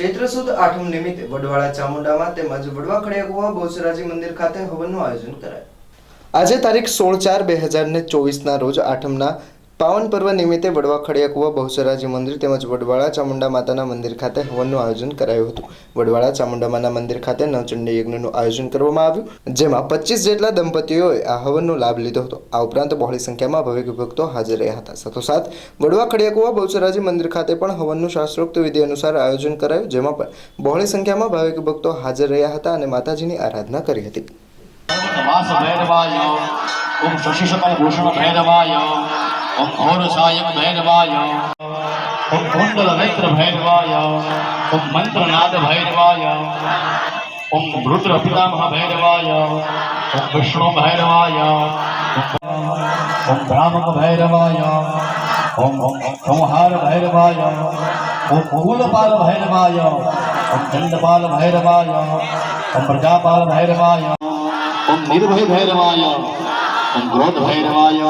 ચૈત્ર સુદ આઠમ નિમિત્તે વડવાળા ચામુંડામાં તેમજ વડવા ખડિયાકુવા બહુચરાજી મંદિર ખાતે હવનનું આયોજન કરાયું। આજે તારીખ 16/4/2024 રોજ આઠમના પાવન પર્વ નિમિત્તે વડવા ખડિયાકુવા બહુચરાજી મંદિર તેમજ વડવાળા ચામુંડા માતાના મંદિર ખાતે હવનનું આયોજન કરાયું હતું। વડવાળા ચામુંડા માના મંદિર ખાતે નવચંડી યજ્ઞનું આયોજન કરવામાં આવ્યું, જેમાં 25 જેટલા દંપતીઓએ આ હવનનો લાભ લીધો હતો। આ ઉપરાંત બહોળી સંખ્યામાં ભાવિક ભક્તો હાજર રહ્યા હતા। સાથોસાથ વડવા ખડિયાકુવા બહુચરાજી મંદિર ખાતે પણ હવનનું શાસ્ત્રોક્ત વિધિ અનુસાર આયોજન કરાયું, જેમાં પણ બહોળી સંખ્યામાં ભાવિક ભક્તો હાજર રહ્યા હતા અને માતાજીની આરાધના કરી હતી। ओम शशिशकल भूषण भैरवाय, ओम घोर सायक भैरवाय, ओम कुंडल नेत्र भैरवाय, ओम मंत्रनाद भैरवाय, ओम रुद्र पितामह भैरवाय, ओम विष्णु भैरवाय, ओम भ्रामक भैरवाय, ओम संहार भैरवाय, ओम मूलपाल भैरवाय, ओम दंडपाल भैरवाय, ओम प्रजापाल भैरवाय, ओम निर्भय भैरवाय, ओम क्रोध भैरवाय,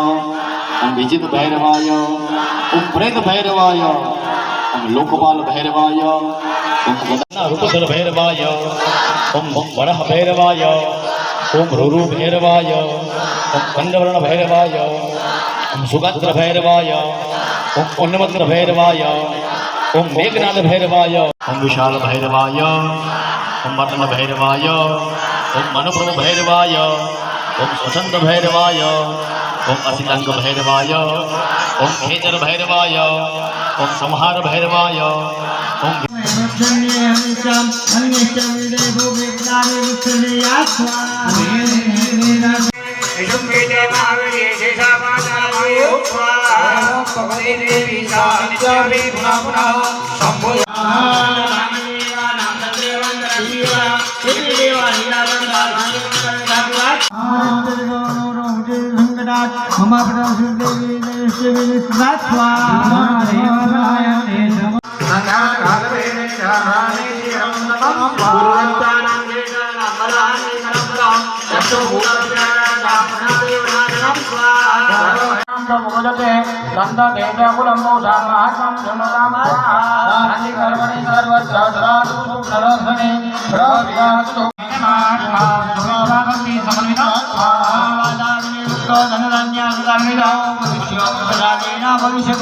ओम विजित भैरवाय, ओम प्रेत भैरवाय, ओम लोकपाल भैरवाय, ओम रूपधर भैरवाय, ओम वरह भैरवाय, ओम रुरु भैरवाय, ओम कंडवर्ण भैरवाय, ओम सुगंध भैरवाय, ओम उन्नमत्र भैरवाय, ओम मेघनाद भैरवाय, ओम विशाल भैरवाय, ओम वर्तन भैरवाय, ओम मनुप्रभ भैरवाय, ओम स्वतंत्र भैरवाय, ओम असितंग भैरवाय, ओम खेचर भैरवाय, ओम संहार भैरवाय, ओम भविष्य